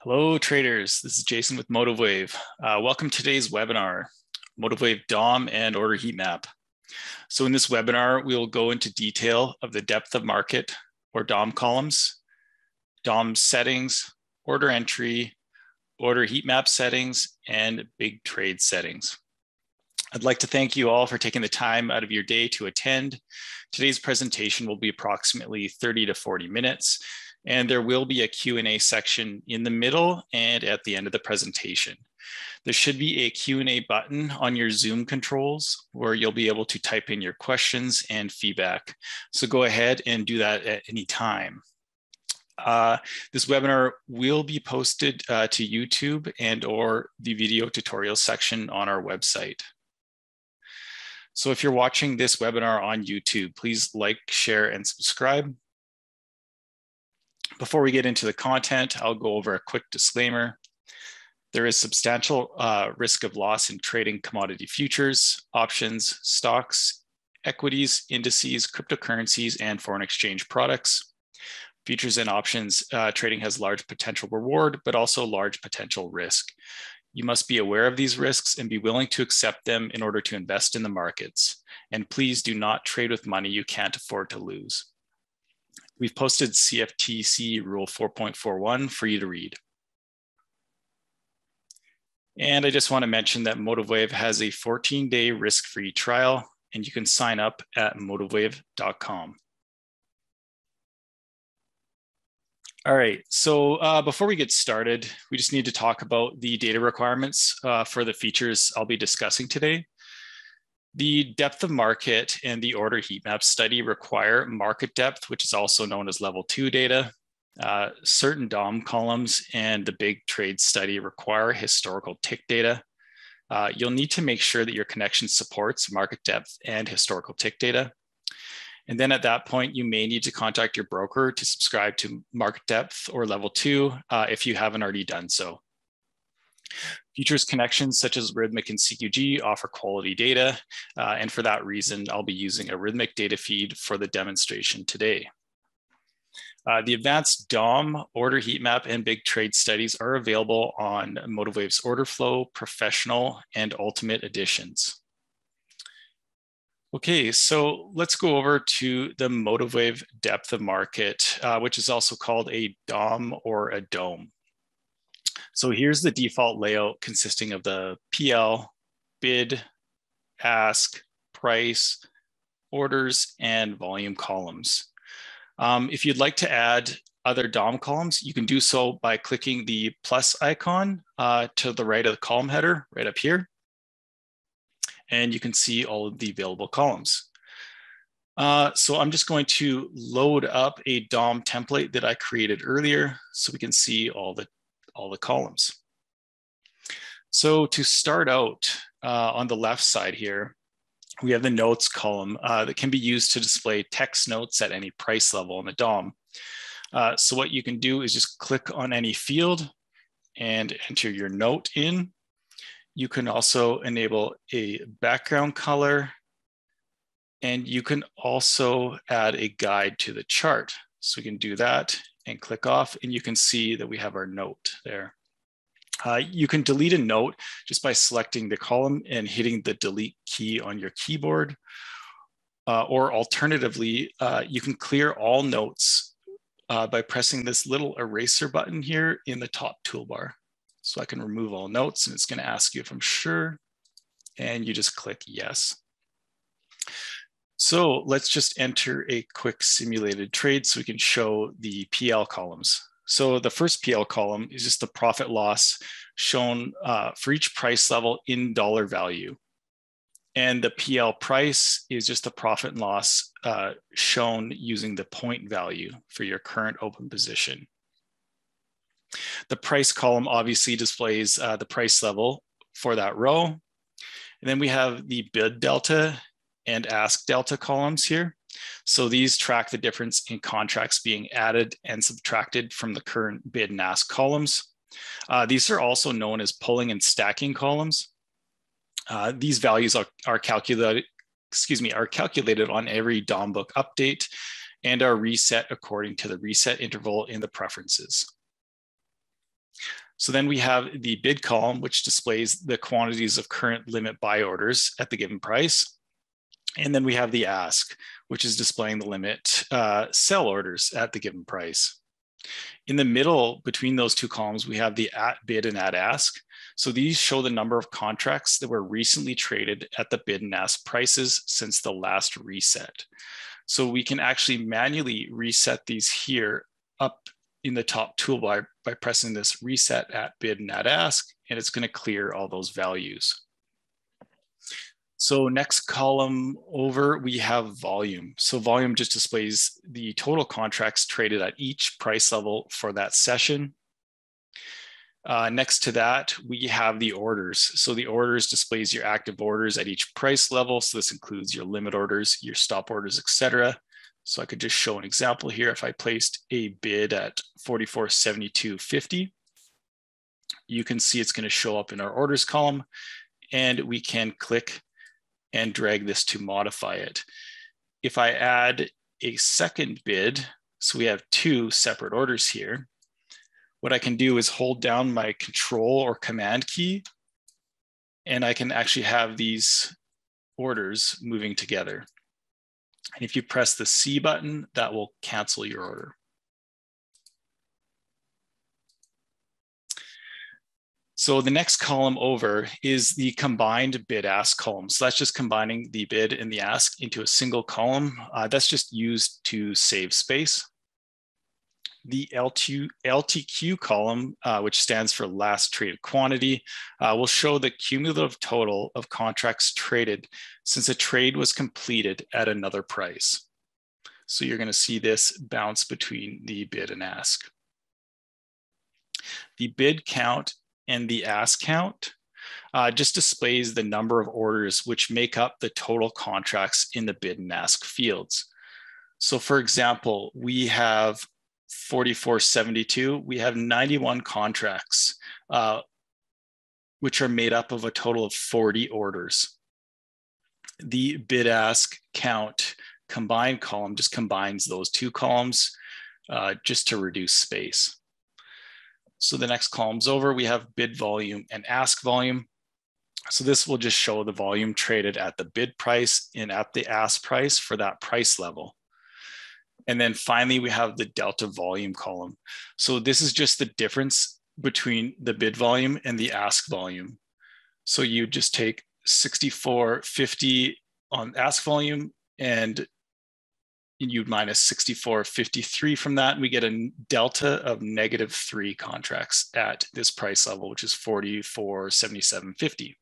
Hello traders, this is Jason with MotiveWave. Welcome to today's webinar, MotiveWave DOM and Order Heat Map. So in this webinar, we will go into detail of the depth of market or DOM columns, DOM settings, order entry, order heat map settings, and big trade settings. I'd like to thank you all for taking the time out of your day to attend. Today's presentation will be approximately 30 to 40 minutes. And there will be a Q&A section in the middle and at the end of the presentation. There should be a Q&A button on your Zoom controls where you'll be able to type in your questions and feedback. So go ahead and do that at any time. This webinar will be posted to YouTube and or the video tutorial section on our website. So if you're watching this webinar on YouTube, please like, share, and subscribe. Before we get into the content, I'll go over a quick disclaimer. There is substantial risk of loss in trading commodity futures, options, stocks, equities, indices, cryptocurrencies, and foreign exchange products. Futures and options trading has large potential reward, but also large potential risk. You must be aware of these risks and be willing to accept them in order to invest in the markets. And please do not trade with money you can't afford to lose. We've posted CFTC Rule 4.41 for you to read. And I just want to mention that MotiveWave has a 14-day risk-free trial, and you can sign up at motivewave.com. All right, so before we get started, we just need to talk about the data requirements for the features I'll be discussing today. The depth of market and the order heat map study require market depth, which is also known as level 2 data. Certain DOM columns and the big trade study require historical tick data. You'll need to make sure that your connection supports market depth and historical tick data. And then at that point, you may need to contact your broker to subscribe to market depth or level 2 if you haven't already done so. Futures connections such as Rhythmic and CQG offer quality data, and for that reason, I'll be using a Rhythmic data feed for the demonstration today. The advanced DOM, order heat map, and big trade studies are available on MotiveWave's Order Flow, Professional, and Ultimate editions. Okay, so let's go over to the MotiveWave depth of market, which is also called a DOM or a DOME. So here's the default layout consisting of the PL, bid, ask, price, orders, and volume columns. If you'd like to add other DOM columns, you can do so by clicking the plus icon to the right of the column header, right up here. And you can see all of the available columns. So I'm just going to load up a DOM template that I created earlier so we can see all the columns. So to start out on the left side here, we have the notes column that can be used to display text notes at any price level in the DOM. So what you can do is just click on any field and enter your note in. You can also enable a background color, and you can also add a guide to the chart. So we can do that and click off, and you can see that we have our note there. You can delete a note just by selecting the column and hitting the delete key on your keyboard. Or alternatively, you can clear all notes by pressing this little eraser button here in the top toolbar. So I can remove all notes, and it's going to ask you if I'm sure, and you just click yes. So let's just enter a quick simulated trade so we can show the PL columns. So the first PL column is just the profit loss shown for each price level in dollar value. And the PL price is just the profit and loss shown using the point value for your current open position. The price column obviously displays the price level for that row. And then we have the bid delta and ask delta columns here. So these track the difference in contracts being added and subtracted from the current bid and ask columns. These are also known as pulling and stacking columns. These values are calculated on every DOM book update and are reset according to the reset interval in the preferences. So then we have the bid column, which displays the quantities of current limit buy orders at the given price. And then we have the ask, which is displaying the limit sell orders at the given price. In the middle between those two columns, we have the at bid and at ask. So these show the number of contracts that were recently traded at the bid and ask prices since the last reset. So we can actually manually reset these here up in the top toolbar by pressing this reset at bid and at ask, and it's going to clear all those values. So next column over, we have volume. So volume just displays the total contracts traded at each price level for that session. Next to that, we have the orders. So the orders displays your active orders at each price level. So this includes your limit orders, your stop orders, etc. So I could just show an example here. If I placed a bid at 44.72.50, you can see it's going to show up in our orders column, and we can click and drag this to modify it. If I add a second bid, so we have two separate orders here, what I can do is hold down my control or command key, and I can actually have these orders moving together. And if you press the C button, that will cancel your order. So the next column over is the combined bid ask column. So that's just combining the bid and the ask into a single column. That's just used to save space. The LTQ column, which stands for last traded quantity, will show the cumulative total of contracts traded since a trade was completed at another price. So you're going to see this bounce between the bid and ask. The bid count and the ask count just displays the number of orders which make up the total contracts in the bid and ask fields. So for example, we have 44.72, we have 91 contracts, which are made up of a total of 40 orders. The bid ask count combined column just combines those two columns just to reduce space. So the next column's over, we have bid volume and ask volume. So this will just show the volume traded at the bid price and at the ask price for that price level. And then finally, we have the delta volume column. So this is just the difference between the bid volume and the ask volume. So you just take 64.50 on ask volume and you minus 64.53 from that, and we get a delta of -3 contracts at this price level, which is 44.77.50.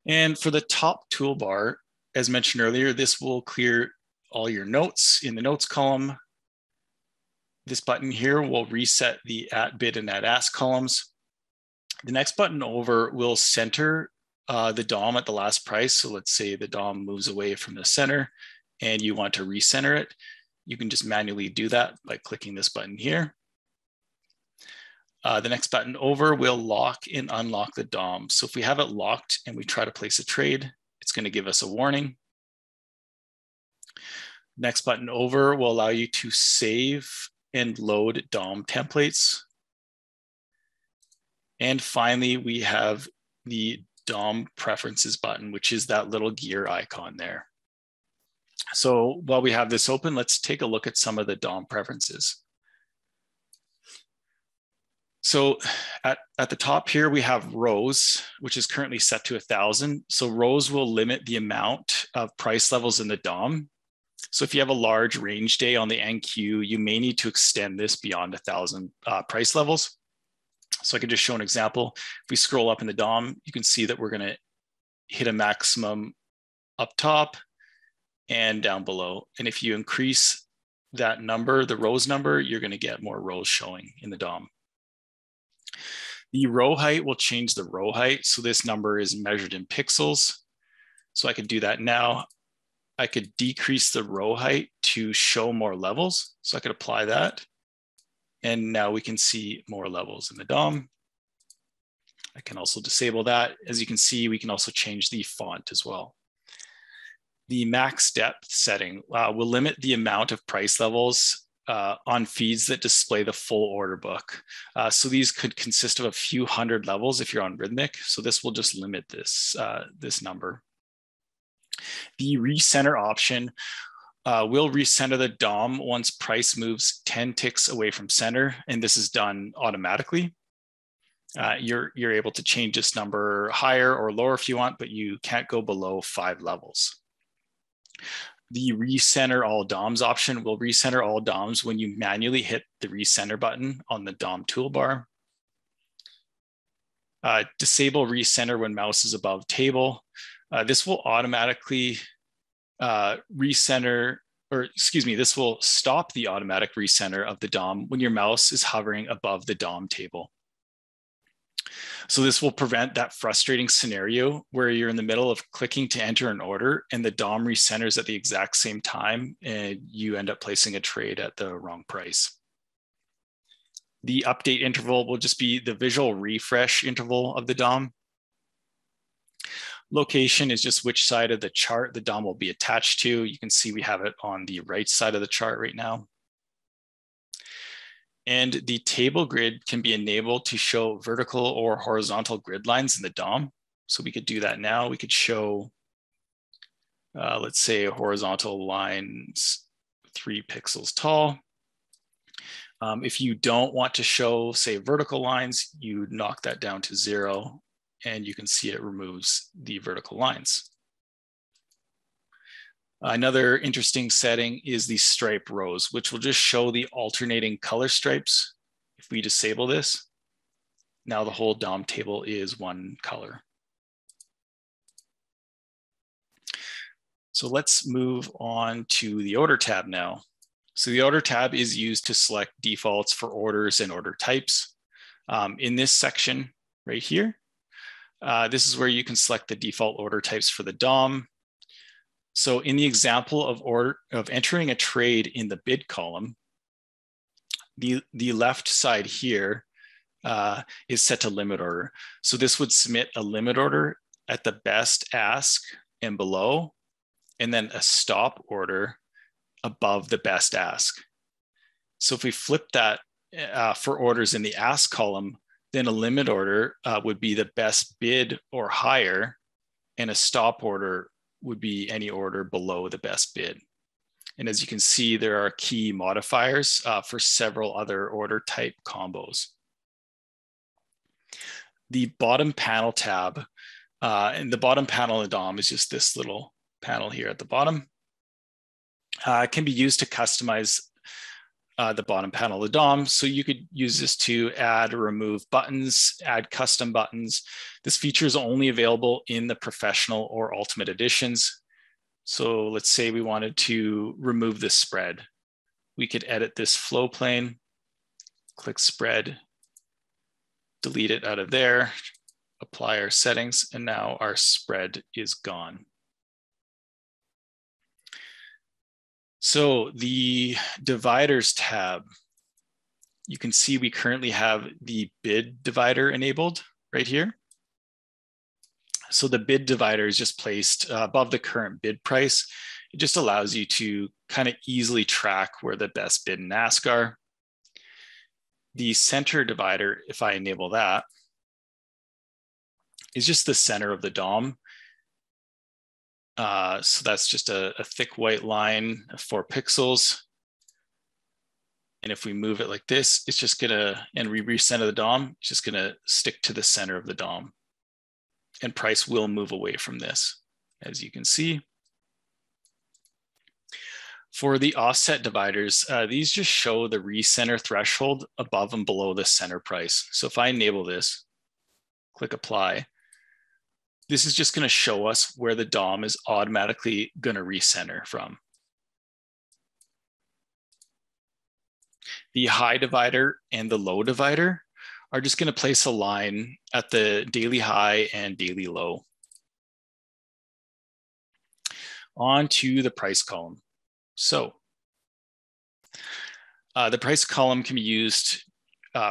And for the top toolbar, as mentioned earlier, this will clear all your notes in the notes column. This button here will reset the at bid and at ask columns. The next button over will center the DOM at the last price. So let's say the DOM moves away from the center and you want to recenter it. You can just manually do that by clicking this button here. The next button over will lock and unlock the DOM. So if we have it locked and we try to place a trade, it's going to give us a warning. Next button over will allow you to save and load DOM templates. And finally, we have the DOM preferences button, which is that little gear icon there. So while we have this open, let's take a look at some of the DOM preferences. So at the top here, we have rows, which is currently set to 1,000. So rows will limit the amount of price levels in the DOM. So if you have a large range day on the NQ, you may need to extend this beyond 1,000 price levels. So I can just show an example. If we scroll up in the DOM, you can see that we're going to hit a maximum up top and down below. And if you increase that number, the rows number, you're going to get more rows showing in the DOM. The row height will change the row height. So this number is measured in pixels. So I could do that now. I could decrease the row height to show more levels. So I could apply that. And now we can see more levels in the DOM. I can also disable that. As you can see, we can also change the font as well. The max depth setting will limit the amount of price levels on feeds that display the full order book. So these could consist of a few hundred levels if you're on Rhythmic. So this will just limit this, this number. The recenter option will recenter the DOM once price moves 10 ticks away from center, and this is done automatically. You're able to change this number higher or lower if you want, but you can't go below 5 levels. The recenter all DOMs option will recenter all DOMs when you manually hit the recenter button on the DOM toolbar. Disable recenter when mouse is above table. This will automatically recenter, or excuse me, this will stop the automatic recenter of the DOM when your mouse is hovering above the DOM table. So this will prevent that frustrating scenario where you're in the middle of clicking to enter an order and the DOM recenters at the exact same time and you end up placing a trade at the wrong price. The update interval will just be the visual refresh interval of the DOM. Location is just which side of the chart the DOM will be attached to. You can see we have it on the right side of the chart right now. And the table grid can be enabled to show vertical or horizontal grid lines in the DOM. So we could do that now. We could show, let's say, horizontal lines 3 pixels tall. If you don't want to show, say, vertical lines, you knock that down to 0, and you can see it removes the vertical lines. Another interesting setting is the stripe rows, which will just show the alternating color stripes. If we disable this, now the whole DOM table is one color. So let's move on to the order tab now. So the order tab is used to select defaults for orders and order types. In this section right here, this is where you can select the default order types for the DOM. So in the example of entering a trade in the bid column, the left side here is set to limit order. So this would submit a limit order at the best ask and below, and then a stop order above the best ask. So if we flip that for orders in the ask column, then a limit order would be the best bid or higher, and a stop order would be any order below the best bid. And as you can see, there are key modifiers for several other order type combos. The bottom panel tab, and the bottom panel of the DOM is just this little panel here at the bottom. It can be used to customize the bottom panel of the DOM. So you could use this to add or remove buttons, add custom buttons. This feature is only available in the professional or ultimate editions. So let's say we wanted to remove this spread. We could edit this flow plane, click spread, delete it out of there, apply our settings, and now our spread is gone. So the dividers tab, you can see we currently have the bid divider enabled right here. So the bid divider is just placed above the current bid price. It just allows you to kind of easily track where the best bid and ask are. The center divider, if I enable that, is just the center of the DOM. So that's just a thick white line of 4 pixels. And if we move it like this, it's just gonna, and we recenter the DOM, it's just gonna stick to the center of the DOM. And price will move away from this, as you can see. For the offset dividers, these just show the recenter threshold above and below the center price. So if I enable this, click apply, this is just going to show us where the DOM is automatically going to recenter from. The high divider and the low divider are just going to place a line at the daily high and daily low. On to the price column. So the price column can be used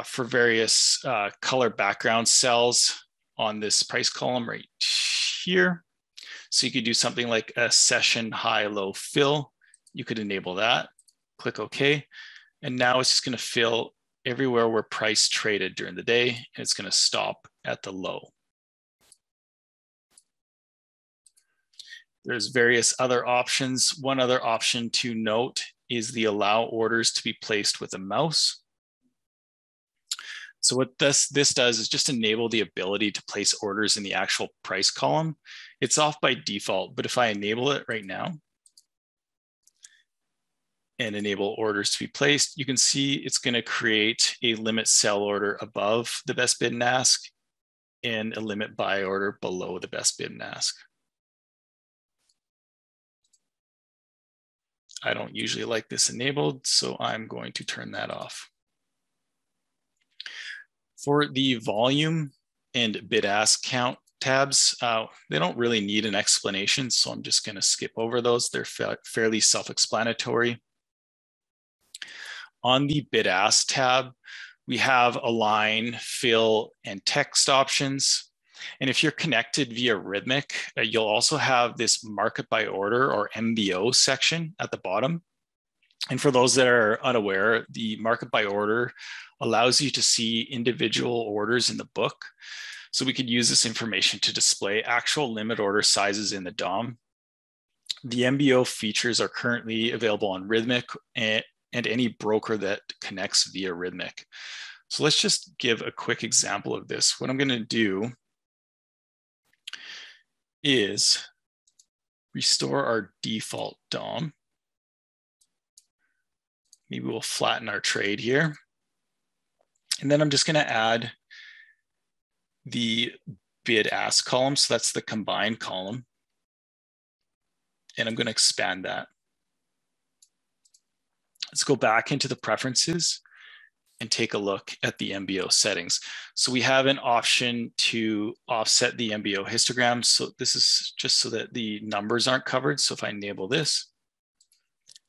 for various color background cells on this price column right here. So you could do something like a session high low fill. You could enable that, click OK. And now it's just going to fill everywhere where price traded during the day, and it's going to stop at the low. There's various other options. One other option to note is the allow orders to be placed with a mouse. So what this does is just enable the ability to place orders in the actual price column. It's off by default, but if I enable it right now and enable orders to be placed, you can see it's going to create a limit sell order above the best bid and ask and a limit buy order below the best bid and ask. I don't usually like this enabled, so I'm going to turn that off. For the volume and bid ask count tabs, they don't really need an explanation, so I'm just going to skip over those. They're fairly self-explanatory. On the bid ask tab, we have align, fill, and text options. And if you're connected via Rhythmic, you'll also have this market by order or MBO section at the bottom. And for those that are unaware, the market by order allows you to see individual orders in the book. So we could use this information to display actual limit order sizes in the DOM. The MBO features are currently available on Rhythmic and any broker that connects via Rhythmic. So let's just give a quick example of this. What I'm going to do is restore our default DOM. Maybe we'll flatten our trade here. And then I'm just going to add the bid ask column. So that's the combined column. And I'm going to expand that. Let's go back into the preferences and take a look at the MBO settings. So we have an option to offset the MBO histogram. So this is just so that the numbers aren't covered. So if I enable this,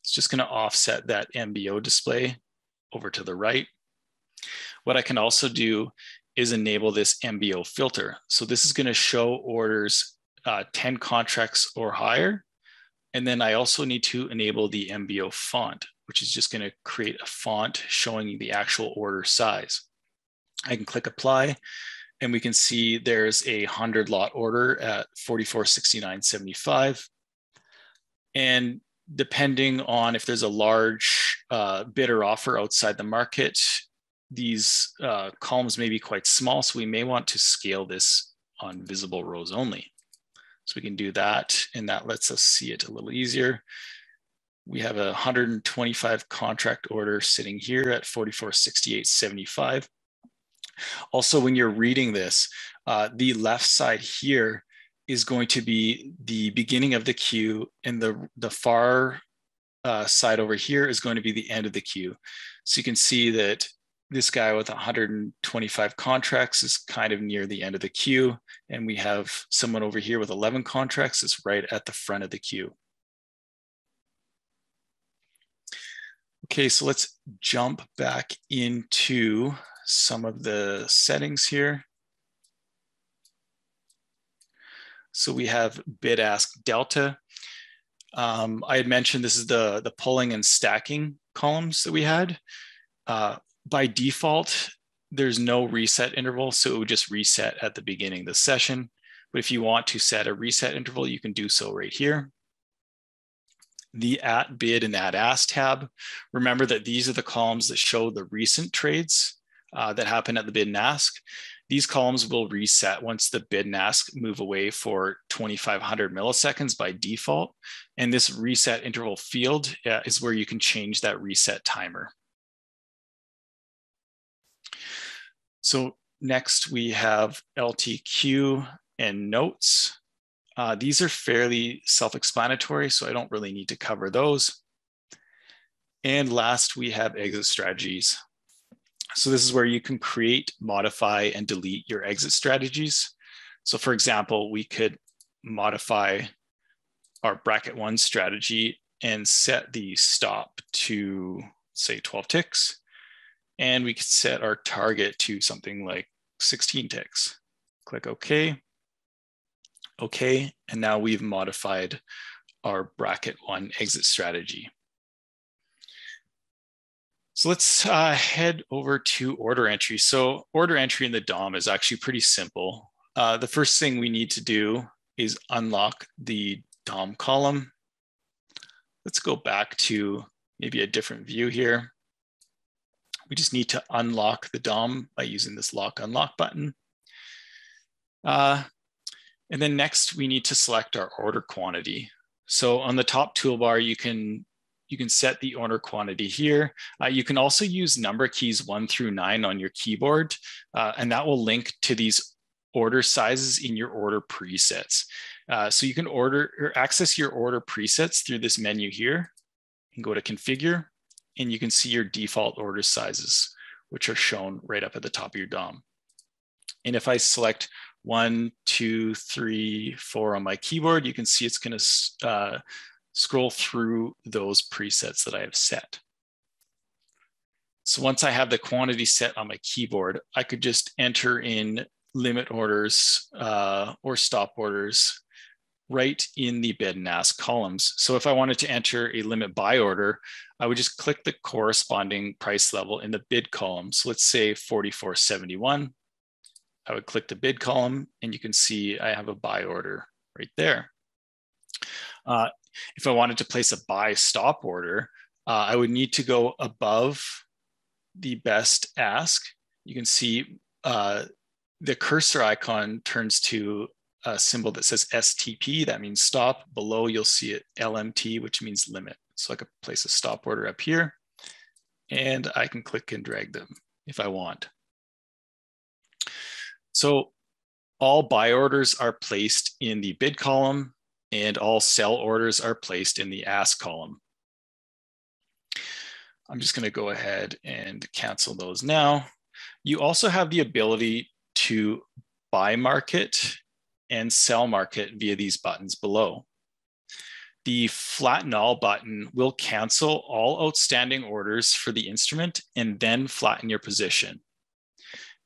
it's just going to offset that MBO display over to the right. What I can also do is enable this MBO filter. So this is going to show orders 10 contracts or higher. And then I also need to enable the MBO font, which is just going to create a font showing the actual order size. I can click apply and we can see there's a 100 lot order at 44.69.75. And depending on if there's a large bid or offer outside the market, these columns may be quite small. So we may want to scale this on visible rows only. So we can do that, and that lets us see it a little easier. We have a 125 contract order sitting here at 44.68.75. Also, when you're reading this, the left side here is going to be the beginning of the queue, and the far side over here is going to be the end of the queue. So you can see that this guy with 125 contracts is kind of near the end of the queue. And we have someone over here with 11 contracts that's right at the front of the queue. Okay, so let's jump back into some of the settings here. So we have bid ask delta. I had mentioned this is the pulling and stacking columns that we had. By default, there's no reset interval, so it would just reset at the beginning of the session. But if you want to set a reset interval, you can do so right here. The at bid and at ask tab, remember that these are the columns that show the recent trades that happen at the bid and ask. These columns will reset once the bid and ask move away for 2,500 milliseconds by default. And this reset interval field is where you can change that reset timer. So next we have LTQ and notes. These are fairly self-explanatory, so I don't really need to cover those. And last, we have exit strategies. So this is where you can create, modify, and delete your exit strategies. So for example, we could modify our bracket 1 strategy and set the stop to, say, 12 ticks. And we could set our target to something like 16 ticks. Click OK. OK, and now we've modified our bracket 1 exit strategy. So let's head over to order entry. So order entry in the DOM is actually pretty simple. The first thing we need to do is unlock the DOM column. Let's go back to maybe a different view here. We just need to unlock the DOM by using this lock unlock button. And then next we need to select our order quantity. So on the top toolbar, you can set the order quantity here. You can also use number keys 1 through 9 on your keyboard, and that will link to these order sizes in your order presets. So you can order or access your order presets through this menu here. You can go to configure, and you can see your default order sizes, which are shown right up at the top of your DOM. And if I select 1, 2, 3, 4 on my keyboard, you can see it's going to scroll through those presets that I have set. So once I have the quantity set on my keyboard, I could just enter in limit orders or stop orders right in the bid and ask columns. So if I wanted to enter a limit buy order, I would just click the corresponding price level in the bid column. So let's say 44.71. I would click the bid column, and you can see I have a buy order right there. If I wanted to place a buy stop order, I would need to go above the best ask. You can see the cursor icon turns to a symbol that says STP, that means stop. Below you'll see it LMT, which means limit. So I could place a stop order up here, and I can click and drag them if I want. So all buy orders are placed in the bid column, and all sell orders are placed in the ask column. I'm just going to go ahead and cancel those now. You also have the ability to buy market and sell market via these buttons below. The flatten all button will cancel all outstanding orders for the instrument and then flatten your position.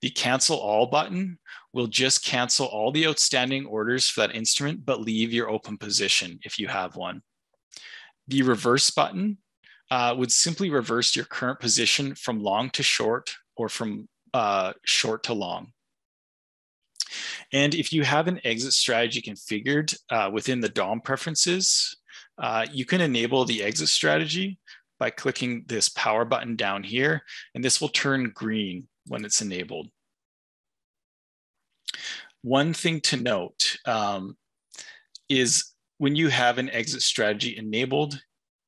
The cancel all button will just cancel all the outstanding orders for that instrument, but leave your open position if you have one. The reverse button would simply reverse your current position from long to short or from short to long. And if you have an exit strategy configured within the DOM preferences, you can enable the exit strategy by clicking this power button down here, and this will turn green when it's enabled. One thing to note is when you have an exit strategy enabled,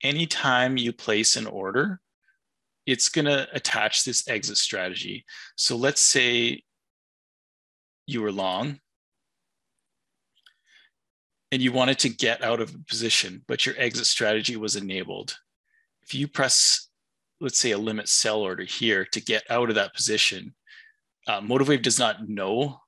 anytime you place an order, it's going to attach this exit strategy. So let's say you were long and you wanted to get out of a position, but your exit strategy was enabled. If you press, let's say, a limit sell order here to get out of that position, MotiveWave does not know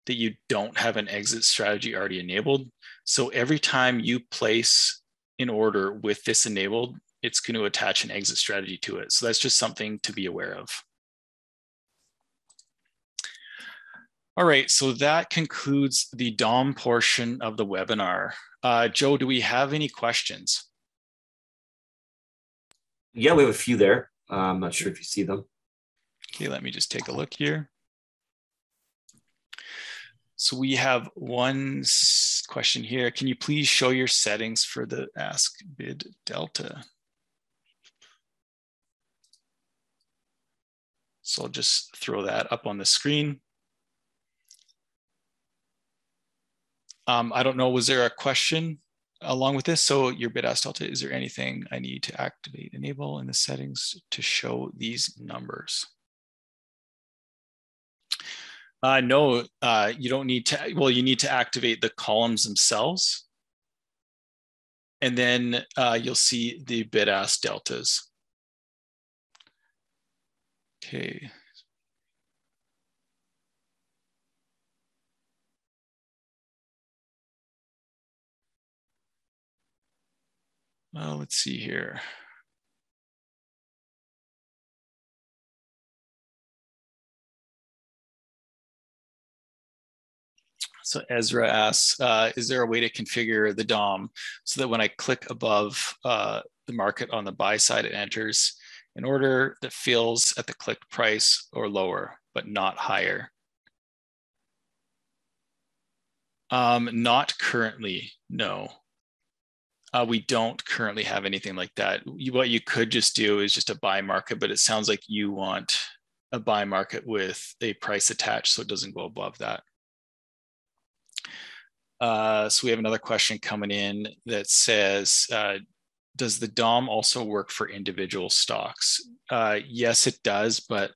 that you don't have an exit strategy already enabled. So every time you place an order with this enabled, it's going to attach an exit strategy to it. So that's just something to be aware of. All right, so that concludes the DOM portion of the webinar. Joe, do we have any questions? Yeah, we have a few there. I'm not sure if you see them. Okay, let me just take a look here. So we have one question here. Can you please show your settings for the Ask Bid Delta? So I'll just throw that up on the screen. I don't know, was there a question along with this? So your bid ask delta, is there anything I need to activate, enable in the settings to show these numbers? No, you don't need to, well, you need to activate the columns themselves. And then you'll see the bid ask deltas. Okay. Well, let's see here. So Ezra asks, is there a way to configure the DOM so that when I click above the market on the buy side, it enters? an order that fills at the clicked price or lower, but not higher. Not currently, no. We don't currently have anything like that. What you could just do is just a buy market, but it sounds like you want a buy market with a price attached so it doesn't go above that. So we have another question coming in that says, does the DOM also work for individual stocks? Yes, it does, but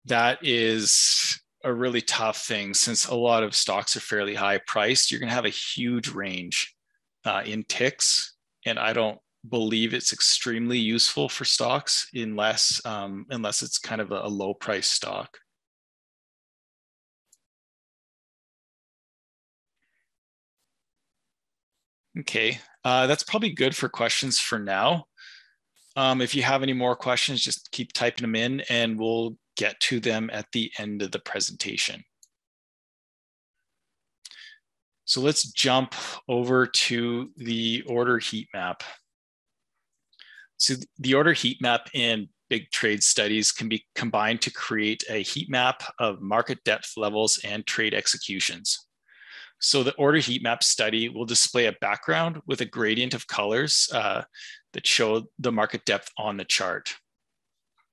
that is a really tough thing since a lot of stocks are fairly high priced. You're going to have a huge range in ticks, and I don't believe it's extremely useful for stocks unless it's kind of a low price stock. Okay, that's probably good for questions for now. If you have any more questions, just keep typing them in and we'll get to them at the end of the presentation. So let's jump over to the order heat map. So the order heat map in big trade studies can be combined to create a heat map of market depth levels and trade executions. So the order heat map study will display a background with a gradient of colors that show the market depth on the chart.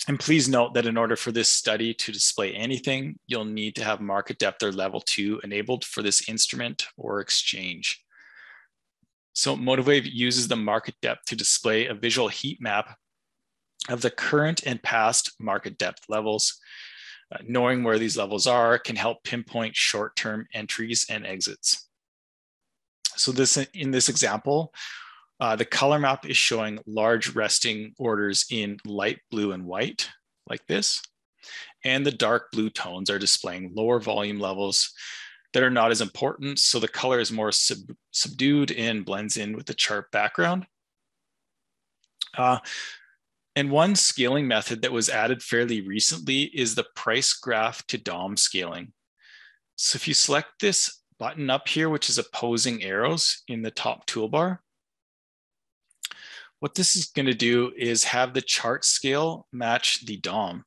And please note that in order for this study to display anything, you'll need to have market depth or level 2 enabled for this instrument or exchange. So MotiveWave uses the market depth to display a visual heat map of the current and past market depth levels. Knowing where these levels are can help pinpoint short-term entries and exits. So in this example, the color map is showing large resting orders in light blue and white, like this. And the dark blue tones are displaying lower volume levels that are not as important. So the color is more subdued and blends in with the chart background. And one scaling method that was added fairly recently is the price graph to DOM scaling. So if you select this button up here, which is opposing arrows in the top toolbar, what this is going to do is have the chart scale match the DOM.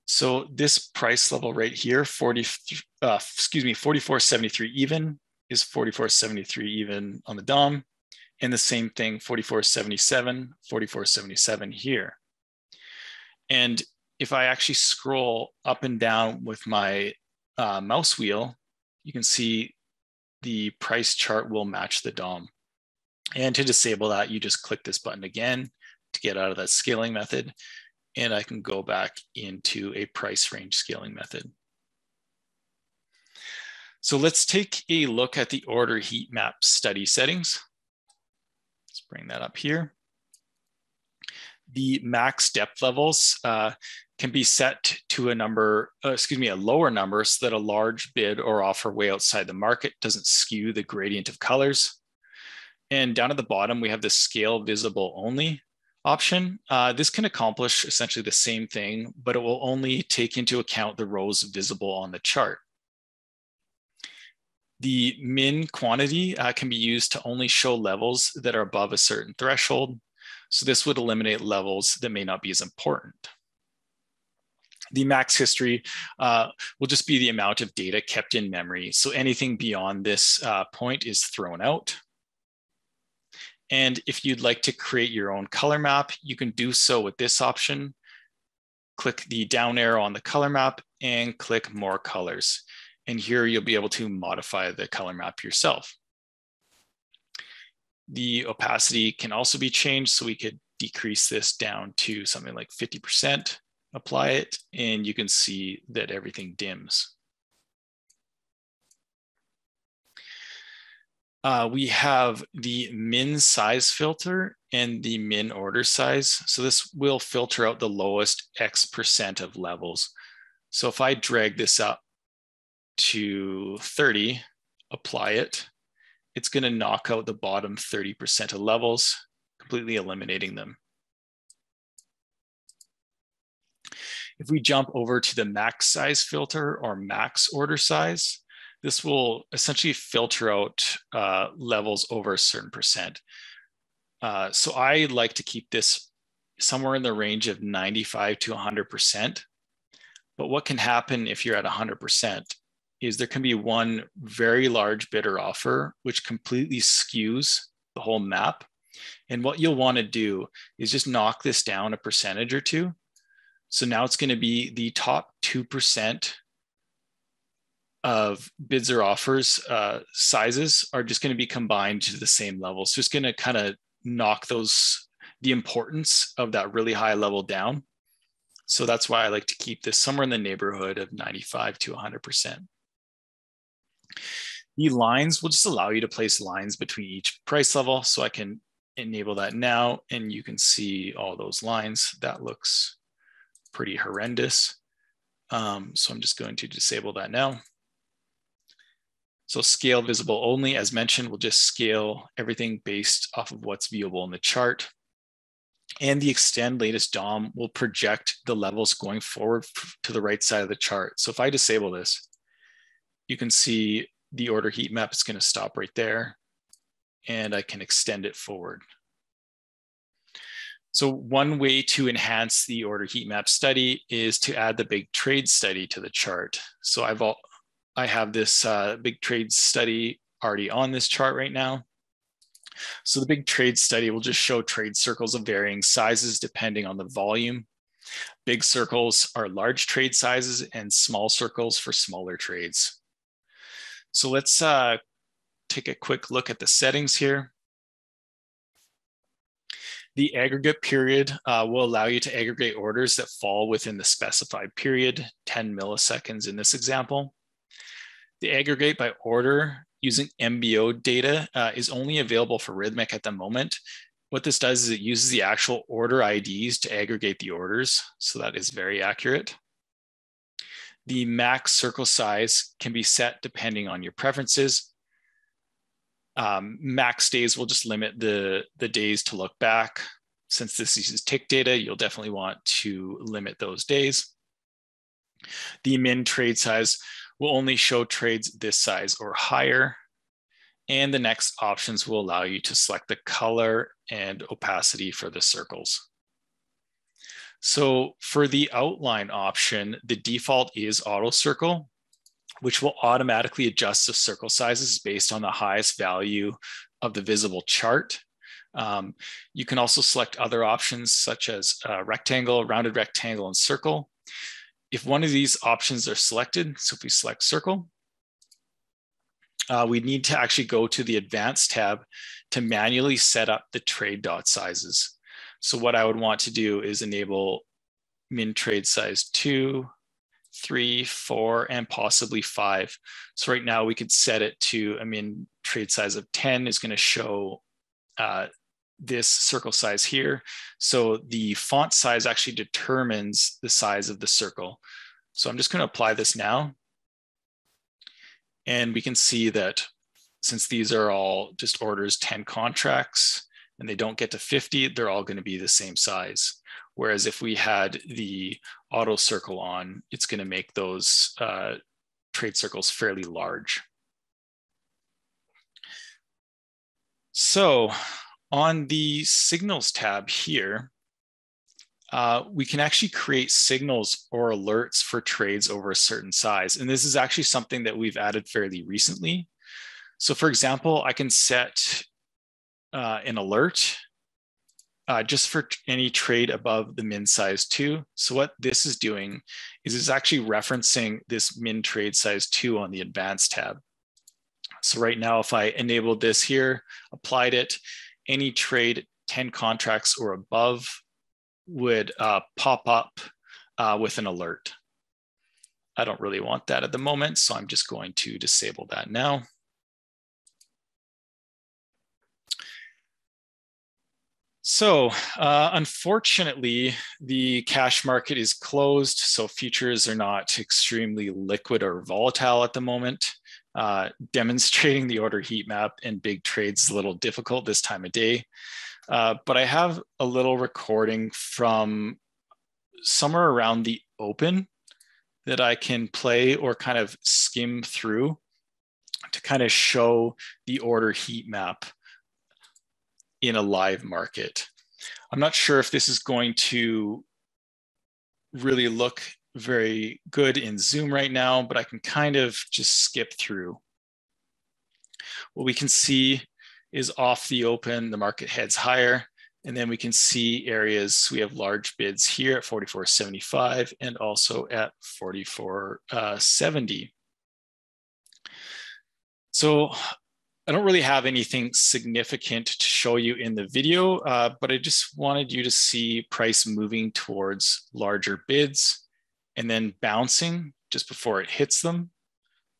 So this price level right here, 44.73 even is 44.73 even on the DOM. And the same thing, 44.77, 44.77 here. And if I actually scroll up and down with my mouse wheel, you can see the price chart will match the DOM. And to disable that, you just click this button again to get out of that scaling method. And I can go back into a price range scaling method. So let's take a look at the order heat map study settings. Let's bring that up here. The max depth levels can be set to a lower number so that a large bid or offer way outside the market doesn't skew the gradient of colors. And down at the bottom, we have the scale visible only option. This can accomplish essentially the same thing, but it will only take into account the rows visible on the chart. The min quantity can be used to only show levels that are above a certain threshold. So this would eliminate levels that may not be as important. The max history will just be the amount of data kept in memory. So anything beyond this point is thrown out. And if you'd like to create your own color map, you can do so with this option. Click the down arrow on the color map and click more colors. And here you'll be able to modify the color map yourself. The opacity can also be changed, so we could decrease this down to something like 50%, apply it, and you can see that everything dims. We have the min size filter and the min order size. So this will filter out the lowest X% of levels. So if I drag this up to 30, apply it, it's going to knock out the bottom 30% of levels, completely eliminating them. If we jump over to the max size filter or max order size, this will essentially filter out levels over a certain percent. So I like to keep this somewhere in the range of 95 to 100%. But what can happen if you're at 100% is there can be one very large bidder offer, which completely skews the whole map. And what you'll want to do is just knock this down a percentage or two. So now it's going to be the top 2% of bids or offers sizes are just going to be combined to the same level. So it's going to kind of knock the importance of that really high level down. So that's why I like to keep this somewhere in the neighborhood of 95 to 100%. The lines will just allow you to place lines between each price level. So I can enable that now, and you can see all those lines. That looks pretty horrendous. So I'm just going to disable that now. So scale visible only, as mentioned, will just scale everything based off of what's viewable in the chart. And the extend latest DOM will project the levels going forward to the right side of the chart. So if I disable this, you can see the order heat map is going to stop right there, and I can extend it forward. So one way to enhance the order heat map study is to add the big trade study to the chart. So I have this big trade study already on this chart right now. So the big trade study will just show trade circles of varying sizes depending on the volume. Big circles are large trade sizes and small circles for smaller trades. So let's take a quick look at the settings here. The aggregate period will allow you to aggregate orders that fall within the specified period, 10 milliseconds in this example. The aggregate by order using MBO data is only available for Rhythmic at the moment. What this does is it uses the actual order IDs to aggregate the orders. So that is very accurate. The max circle size can be set depending on your preferences. Max days will just limit the days to look back. Since this uses tick data, you'll definitely want to limit those days. The min trade size will only show trades this size or higher. And the next options will allow you to select the color and opacity for the circles. So for the outline option, the default is auto circle, which will automatically adjust the circle sizes based on the highest value of the visible chart. You can also select other options such as rectangle, rounded rectangle, and circle. If one of these options are selected, so if we select circle, we need to actually go to the advanced tab to manually set up the trade dot sizes. So what I would want to do is enable min trade size 2, 3, 4, and possibly 5. So right now we could set it to a min trade size of 10 is going to show this circle size here. So the font size actually determines the size of the circle. So I'm just going to apply this now. And we can see that since these are all just orders 10 contracts and they don't get to 50, they're all going to be the same size. Whereas if we had the auto circle on, it's going to make those trade circles fairly large. So on the signals tab here, we can actually create signals or alerts for trades over a certain size. And this is actually something that we've added fairly recently. So for example, I can set an alert just for any trade above the min size 2. So what this is doing is it's actually referencing this min trade size 2 on the advanced tab. So right now, if I enabled this here, applied it, any trade 10 contracts or above would pop up with an alert. I don't really want that at the moment, so I'm just going to disable that now. So unfortunately, the cash market is closed, so futures are not extremely liquid or volatile at the moment. Demonstrating the order heat map and big trades is a little difficult this time of day. But I have a little recording from somewhere around the open that I can play or kind of skim through to kind of show the order heat map in a live market. I'm not sure if this is going to really look very good in Zoom right now, but I can kind of just skip through. What we can see is off the open, the market heads higher, and then we can see areas. We have large bids here at 44.75 and also at 44.70. So I don't really have anything significant to show you in the video, but I just wanted you to see price moving towards larger bids and then bouncing just before it hits them.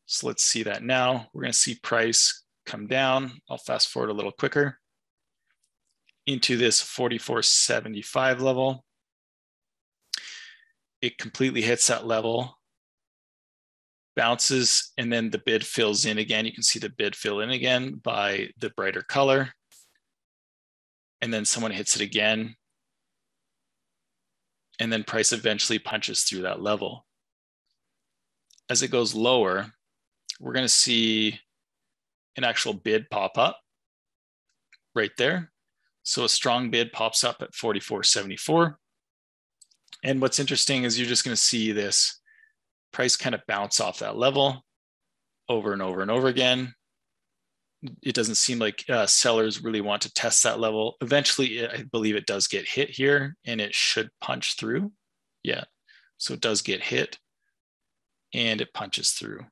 So let's see that now. We're going to see price come down. I'll fast forward a little quicker into this 44.75 level. It completely hits that level, bounces, and then the bid fills in again. You can see the bid fill in again by the brighter color. And then someone hits it again. And then price eventually punches through that level. As it goes lower, we're going to see an actual bid pop up right there. So a strong bid pops up at 44.74. And what's interesting is you're just going to see this price kind of bounce off that level over and over and over again. It doesn't seem like sellers really want to test that level. Eventually, I believe it does get hit here and it should punch through. Yeah, so it does get hit and it punches through.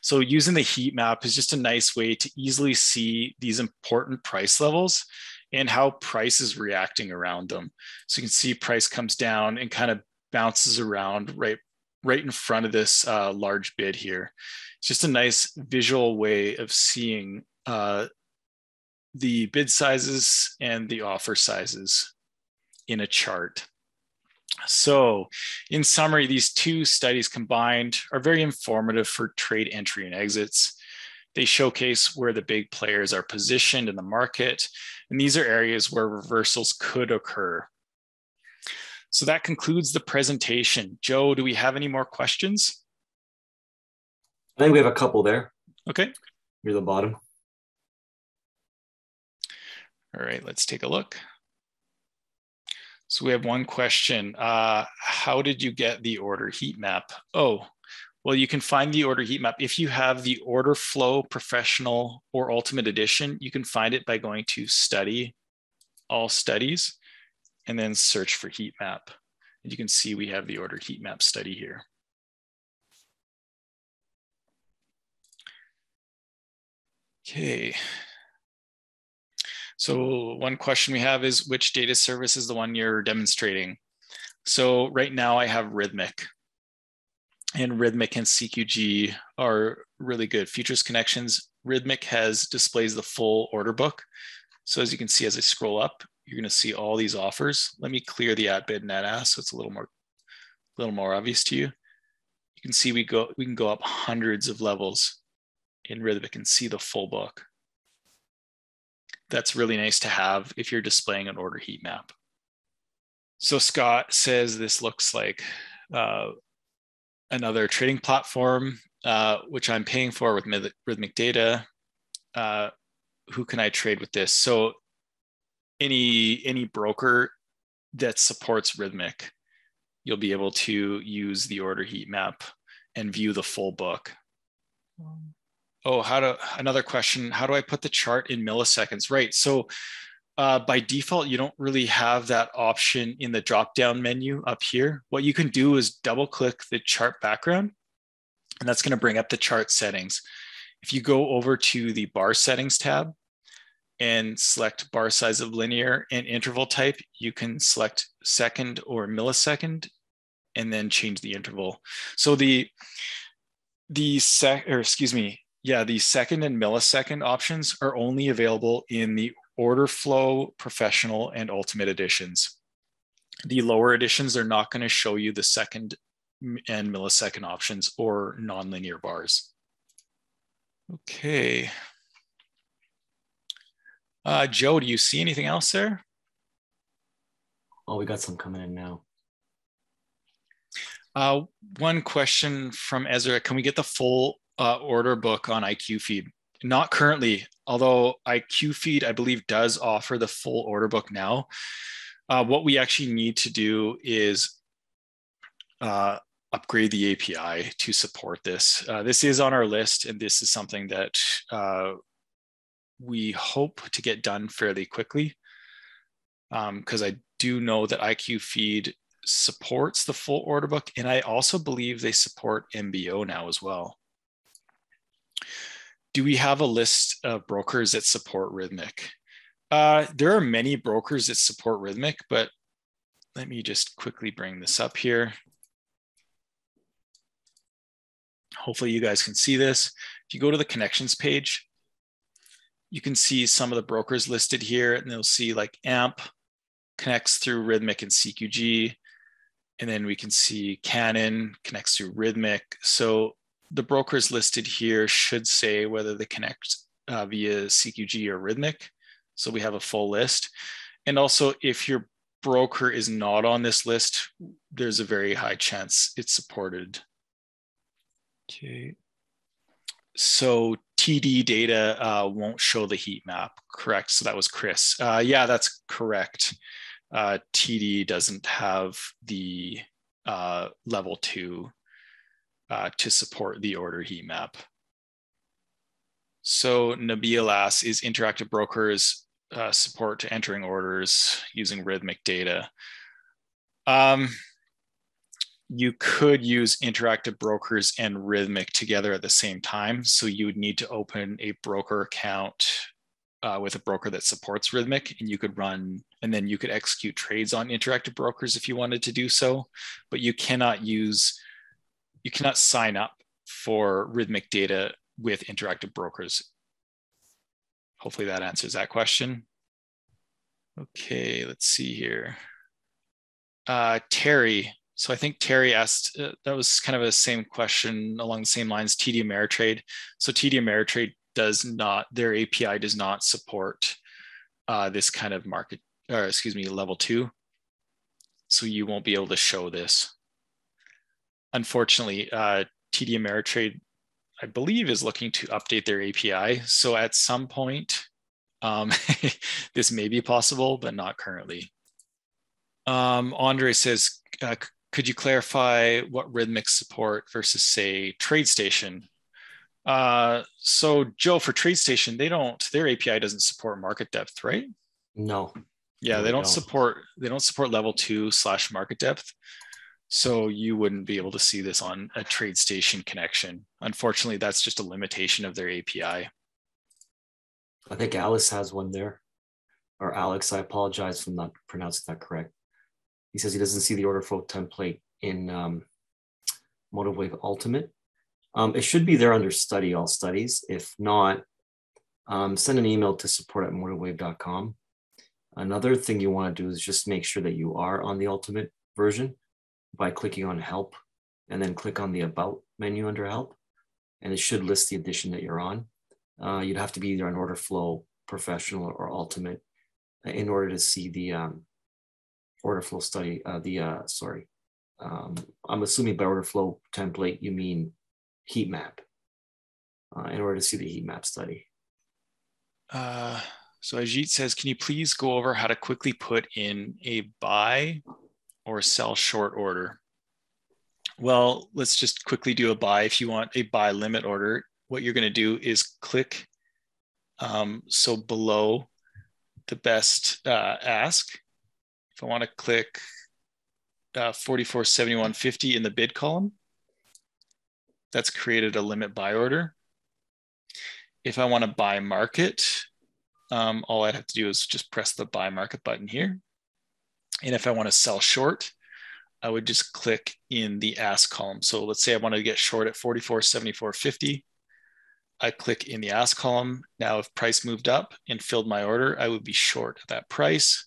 So using the heat map is just a nice way to easily see these important price levels and how price is reacting around them. So you can see price comes down and kind of bounces around right in front of this large bid here. It's just a nice visual way of seeing the bid sizes and the offer sizes in a chart. So in summary, these two studies combined are very informative for trade entry and exits. They showcase where the big players are positioned in the market, and these are areas where reversals could occur. So that concludes the presentation. Joe, do we have any more questions? I think we have a couple there. Okay. Near the bottom. All right, let's take a look. So we have one question. How did you get the order heat map? Oh, well, you can find the order heat map. If you have the order flow professional or ultimate edition, you can find it by going to study, all studies, and then search for heat map. And you can see we have the order heat map study here. Okay. So one question we have is, which data service is the one you're demonstrating? So right now I have Rhythmic, and Rhythmic and CQG are really good futures connections. Rhythmic displays the full order book. So as you can see, as I scroll up, you're going to see all these offers. Let me clear the at bid net ask so it's a little more obvious to you. You can see we can go up hundreds of levels in Rhythmic and see the full book. That's really nice to have if you're displaying an order heat map. So Scott says this looks like another trading platform, which I'm paying for with Rhythmic data. Who can I trade with this? So any broker that supports Rhythmic, you'll be able to use the order heat map and view the full book. Oh, another question, how do I put the chart in milliseconds? Right, so by default, you don't really have that option in the drop-down menu up here. What you can do is double-click the chart background, and that's gonna bring up the chart settings. If you go over to the bar settings tab and select bar size of linear and interval type, you can select second or millisecond and then change the interval. So the second and millisecond options are only available in the order flow, professional, and ultimate editions. The lower editions are not going to show you the second and millisecond options or nonlinear bars. Okay. Joe, do you see anything else there? Oh, we got some coming in now. One question from Ezra, can we get the full order book on IQ feed? Not currently, although IQ Feed, I believe, does offer the full order book now. What we actually need to do is upgrade the API to support this. This is on our list, and this is something that we hope to get done fairly quickly, because I do know that IQ Feed supports the full order book, and I also believe they support MBO now as well. Do we have a list of brokers that support Rhythmic? There are many brokers that support Rhythmic, but let me just quickly bring this up here. Hopefully you guys can see this. If you go to the connections page, you can see some of the brokers listed here, and you'll see like AMP connects through Rhythmic and CQG. And then we can see Canon connects through Rhythmic. So the brokers listed here should say whether they connect via CQG or Rhythmic. So we have a full list. And also, if your broker is not on this list, there's a very high chance it's supported. Okay. So TD data won't show the heat map, correct? So that was Chris. Yeah, that's correct. TD doesn't have the level 2 to support the order heat map. So Nabil asks, is interactive brokers support to entering orders using Rhythmic data? You could use interactive brokers and Rhythmic together at the same time. So you would need to open a broker account with a broker that supports Rhythmic, and you could run, and then you could execute trades on interactive brokers if you wanted to do so, but you cannot sign up for Rhythmic data with interactive brokers. Hopefully that answers that question. Okay, let's see here. Terry. So I think Terry asked, that was kind of a same question along the same lines, TD Ameritrade. So TD Ameritrade does not, their API does not support this kind of market, or excuse me, level 2. So you won't be able to show this. Unfortunately, TD Ameritrade, I believe, is looking to update their API. So at some point, this may be possible, but not currently. Andre says, could you clarify what Rhythmic support versus, say, TradeStation? So Joe, for TradeStation, their API doesn't support market depth, right? No. Yeah, no, they don't support level 2/market depth. So you wouldn't be able to see this on a TradeStation connection. Unfortunately, that's just a limitation of their API. I think Alice has one there. Or Alex, I apologize for not pronouncing that correct. He says he doesn't see the order flow template in MotiveWave Ultimate. It should be there under study, all studies. If not, send an email to support@motivewave.com. Another thing you want to do is just make sure that you are on the Ultimate version by clicking on Help, and then click on the About menu under Help, and it should list the edition that you're on. You'd have to be either on Order Flow Professional or Ultimate in order to see the order flow study, I'm assuming by order flow template, you mean heat map, in order to see the heat map study. So Ajit says, can you please go over how to quickly put in a buy or sell short order? Well, let's just quickly do a buy. If you want a buy limit order, what you're going to do is click so below the best ask. If I want to click 44.7150 in the bid column, that's created a limit buy order. If I want to buy market, all I'd have to do is just press the buy market button here. And if I want to sell short, I would just click in the ask column. So let's say I want to get short at 44.7450. I click in the ask column. Now, if price moved up and filled my order, I would be short at that price.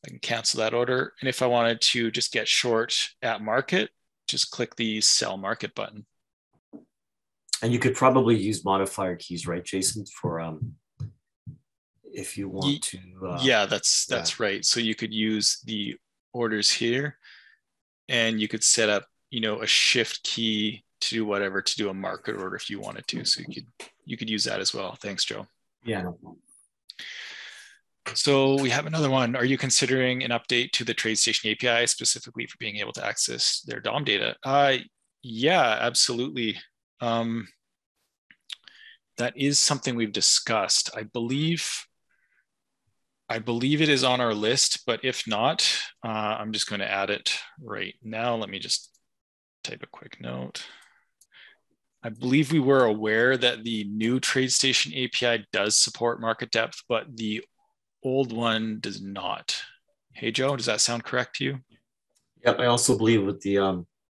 I can cancel that order. And if I wanted to just get short at market, just click the sell market button. And you could probably use modifier keys, right, Jason, for if you want to. Yeah, that's right. So you could use the orders here, and you could set up, a shift key to do whatever, to do a market order if you wanted to. So you could you could use that as well. Thanks, Joe. Yeah, no problem. So we have another one. Are you considering an update to the TradeStation API specifically for being able to access their DOM data? Yeah, absolutely. That is something we've discussed. I believe it is on our list, but if not, I'm just going to add it right now. Let me just type a quick note. I believe we were aware that the new TradeStation API does support market depth, but the old one does not. Hey, Joe, does that sound correct to you? Yep, I also believe with the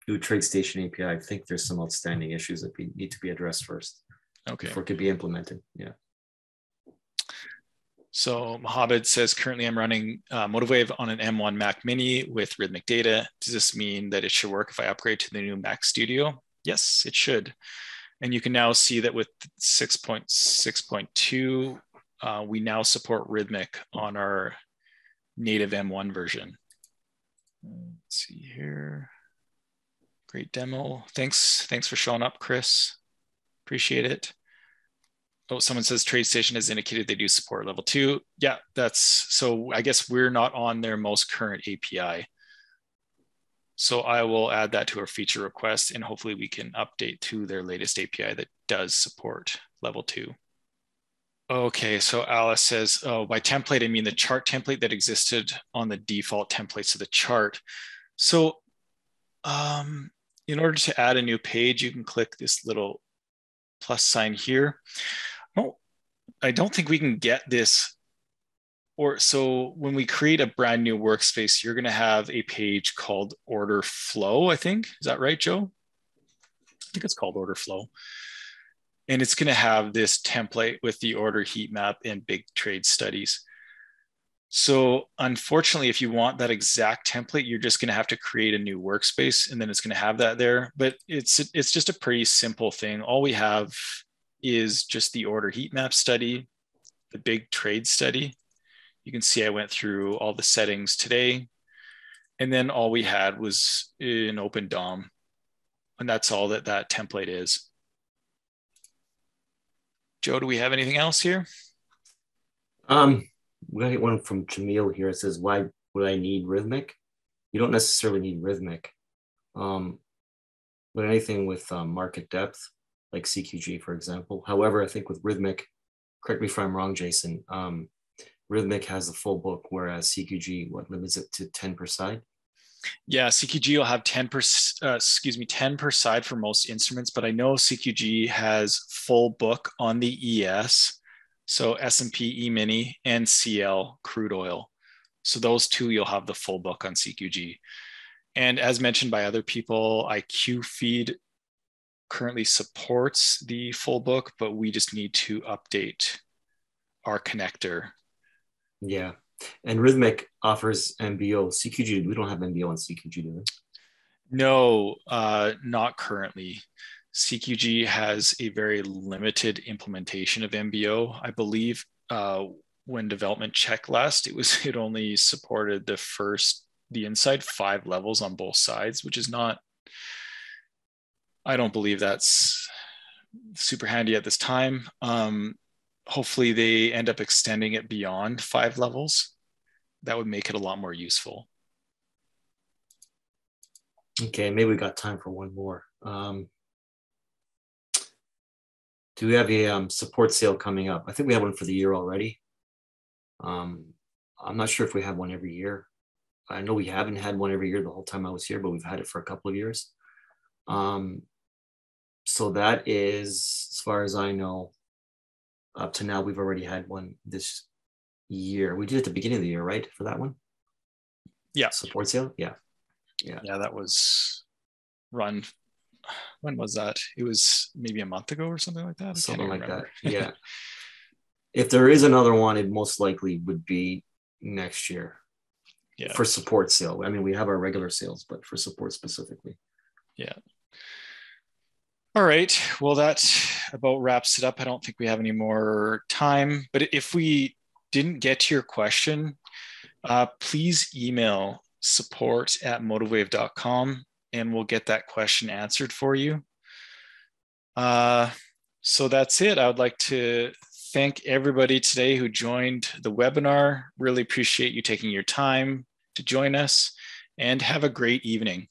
new TradeStation API, I think there's some outstanding issues that need to be addressed first. Okay. Before it could be implemented. Yeah. So Mohammed says, currently I'm running MotiveWave on an M1 Mac Mini with Rhythmic data. Does this mean that it should work if I upgrade to the new Mac Studio? Yes, it should. And you can now see that with 6.6.2, we now support Rhythmic on our native M1 version. Let's see here. Great demo. Thanks for showing up, Chris. Appreciate it. Oh, someone says TradeStation has indicated they do support level 2. Yeah, so I guess we're not on their most current API. So I will add that to our feature request, and hopefully we can update to their latest API that does support level 2. Okay, so Alice says, oh, by template, I mean the chart template that existed on the default templates of the chart. So in order to add a new page, you can click this little plus sign here. Oh, I don't think we can get this. So when we create a brand new workspace, you're going to have a page called order flow, I think. Is that right, Joe? I think it's called order flow. And it's going to have this template with the order heat map and big trade studies. So unfortunately, if you want that exact template, you're just going to have to create a new workspace, and then it's going to have that there. But it's just a pretty simple thing. All we have is just the order heat map study, the big trade study. You can see I went through all the settings today, and then all we had was an open DOM, and that's all that template is. Joe, do we have anything else here? We got one from Jamil here. It says, why would I need Rhythmic? You don't necessarily need Rhythmic. But anything with market depth, like CQG, for example. However, I think with Rhythmic, correct me if I'm wrong, Jason, Rhythmic has the full book, whereas CQG, what limits it to 10 per side? Yeah, CQG will have 10 per side for most instruments, but I know CQG has full book on the ES, so S&P E-mini and CL crude oil. So those two, you'll have the full book on CQG. And as mentioned by other people, IQ Feed currently supports the full book, but we just need to update our connector. Yeah. And Rhythmic offers MBO. CQG, we don't have MBO on CQG, do we? No, not currently. CQG has a very limited implementation of MBO. I believe when development checked last, it only supported the inside 5 levels on both sides, which is not, I don't believe that's super handy at this time. Hopefully they end up extending it beyond 5 levels. That would make it a lot more useful. Okay, maybe we got time for one more. Do we have a support sale coming up? I think we have one for the year already. I'm not sure if we have one every year. I know we haven't had one every year the whole time I was here, but we've had it for a couple of years. So that is, as far as I know, up to now, we've already had one this year. We did it at the beginning of the year, right? For that one? Yeah. Support sale? Yeah. Yeah, that was run. When was that? It was maybe a month ago or something like that. Something like that. Yeah. If there is another one, it most likely would be next year. Yeah. For support sale. I mean, we have our regular sales, but for support specifically. Yeah. All right. Well, that about wraps it up. I don't think we have any more time, but if we didn't get to your question, please email support@motivewave.com and we'll get that question answered for you. So that's it. I would like to thank everybody today who joined the webinar. Really appreciate you taking your time to join us, and have a great evening.